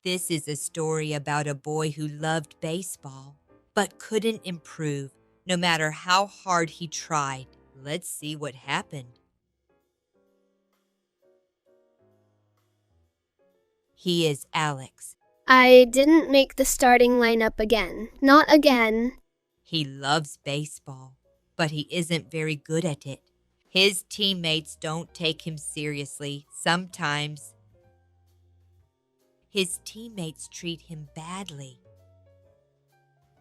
This is a story about a boy who loved baseball, but couldn't improve no matter how hard he tried. Let's see what happened. He is Alex. I didn't make the starting lineup again. Not again. He loves baseball, but he isn't very good at it. His teammates don't take him seriously. Sometimes his teammates treat him badly.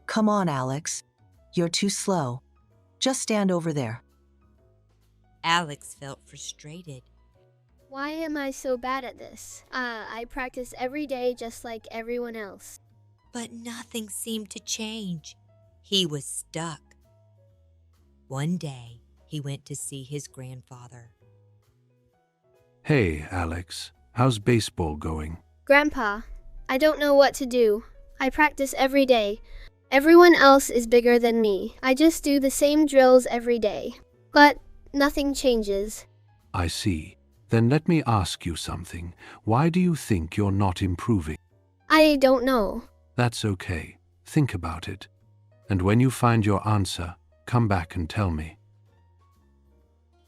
Come on, Alex. You're too slow. Just stand over there. Alex felt frustrated. Why am I so bad at this? I practice every day just like everyone else. But nothing seemed to change. He was stuck. One day, he went to see his grandfather. Hey, Alex. How's baseball going? Grandpa, I don't know what to do. I practice every day. Everyone else is bigger than me. I just do the same drills every day. But nothing changes. I see. Then let me ask you something. Why do you think you're not improving? I don't know. That's okay. Think about it. And when you find your answer, come back and tell me.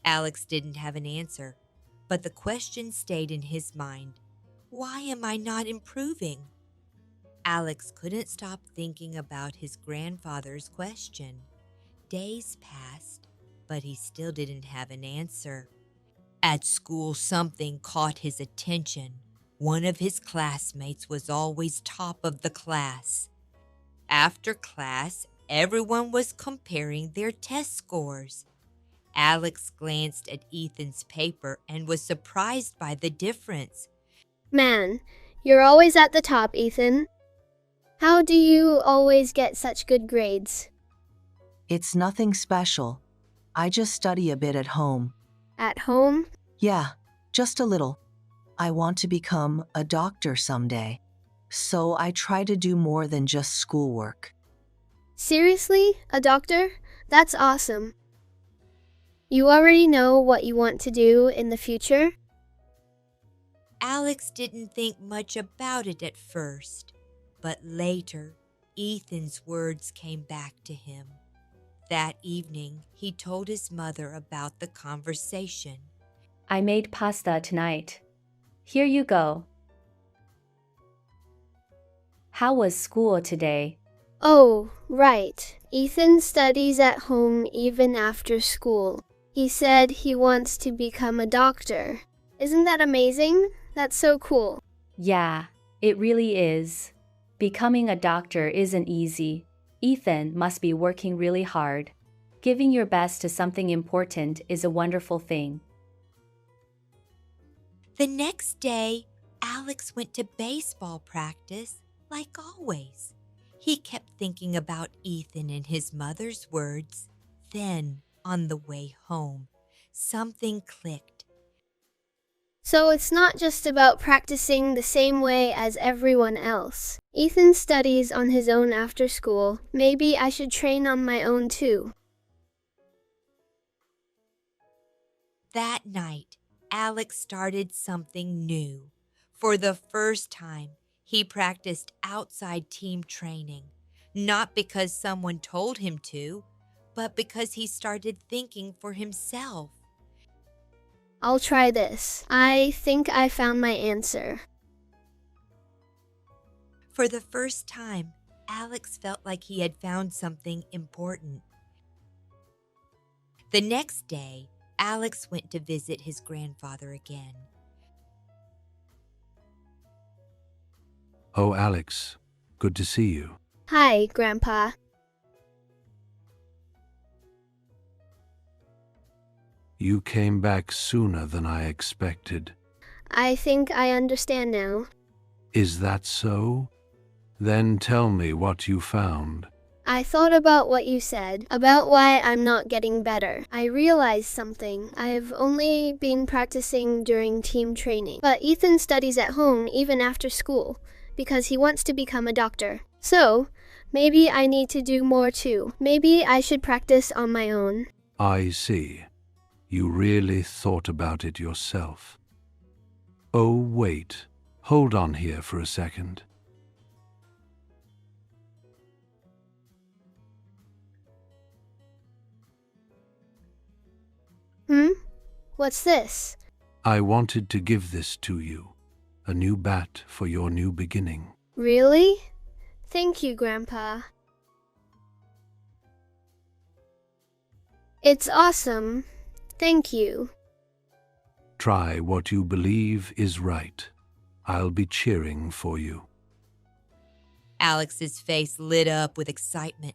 Alex didn't have an answer, but the question stayed in his mind. Why am I not improving? Alex couldn't stop thinking about his grandfather's question. Days passed, but he still didn't have an answer. At school, something caught his attention. One of his classmates was always top of the class. After class, everyone was comparing their test scores. Alex glanced at Ethan's paper and was surprised by the difference. Man, you're always at the top, Ethan. How do you always get such good grades? It's nothing special. I just study a bit at home. At home? Yeah, just a little. I want to become a doctor someday. So I try to do more than just schoolwork. Seriously? A doctor? That's awesome. You already know what you want to do in the future? Alex didn't think much about it at first, but later, Ethan's words came back to him. That evening, he told his mother about the conversation. I made pasta tonight. Here you go. How was school today? Oh, right. Ethan studies at home even after school. He said he wants to become a doctor. Isn't that amazing? That's so cool. Yeah, it really is. Becoming a doctor isn't easy. Ethan must be working really hard. Giving your best to something important is a wonderful thing. The next day, Alex went to baseball practice like always. He kept thinking about Ethan and his mother's words. Then, on the way home, something clicked. So it's not just about practicing the same way as everyone else. Ethan studies on his own after school. Maybe I should train on my own too. That night, Alex started something new. For the first time, he practiced outside team training, not because someone told him to, but because he started thinking for himself. I'll try this. I think I found my answer. For the first time, Alex felt like he had found something important. The next day, Alex went to visit his grandfather again. Oh, Alex. Good to see you. Hi, Grandpa. You came back sooner than I expected. I think I understand now. Is that so? Then tell me what you found. I thought about what you said, about why I'm not getting better. I realized something. I've only been practicing during team training. But Ethan studies at home even after school, because he wants to become a doctor. So, maybe I need to do more too. Maybe I should practice on my own. I see. You really thought about it yourself. Oh, wait. Hold on here for a second. What's this? I wanted to give this to you, a new bat for your new beginning. Really? Thank you, Grandpa. It's awesome. Thank you. Try what you believe is right. I'll be cheering for you. Alex's face lit up with excitement.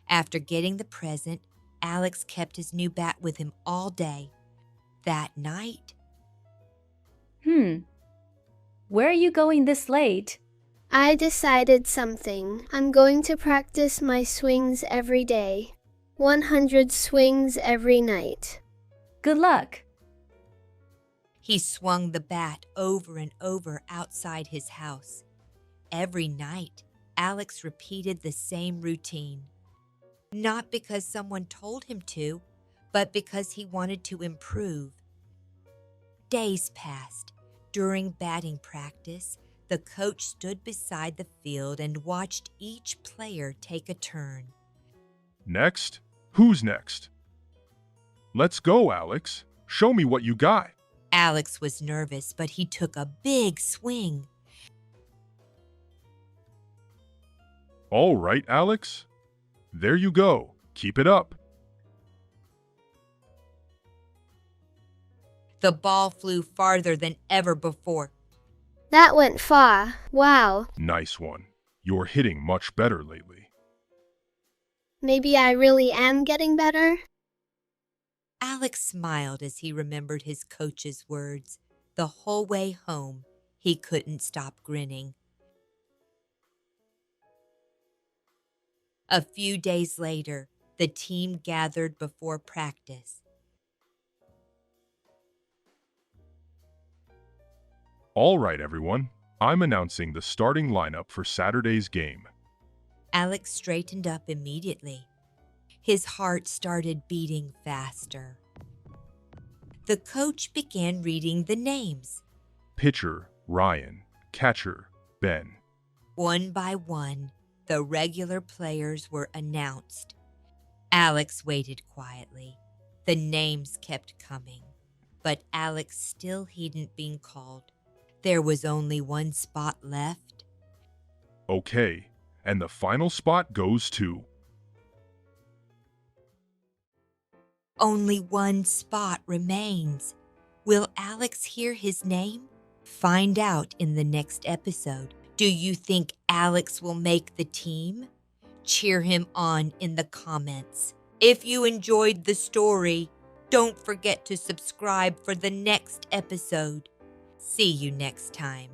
After getting the present, Alex kept his new bat with him all day. That night, Where are you going this late? I decided something. I'm going to practice my swings every day. 100 swings every night. Good luck. he swung the bat over and over outside his house. Every night, Alex repeated the same routine. Not because someone told him to, but because he wanted to improve. Days passed. During batting practice, the coach stood beside the field and watched each player take a turn. Next? Who's next? Let's go, Alex. Show me what you got. Alex was nervous, but he took a big swing. All right, Alex. There you go. Keep it up. The ball flew farther than ever before. That went far. Wow. Nice one. You're hitting much better lately. Maybe I really am getting better? Alex smiled as he remembered his coach's words. The whole way home, he couldn't stop grinning. A few days later, the team gathered before practice. All right, everyone. I'm announcing the starting lineup for Saturday's game. Alex straightened up immediately. His heart started beating faster. The coach began reading the names. Pitcher, Ryan. Catcher, Ben. One by one, the regular players were announced. Alex waited quietly. The names kept coming, but Alex still hadn't been called. There was only one spot left. Okay, and the final spot goes to... Only one spot remains. Will Alex hear his name? Find out in the next episode. Do you think Alex will make the team? Cheer him on in the comments. If you enjoyed the story, don't forget to subscribe for the next episode. See you next time.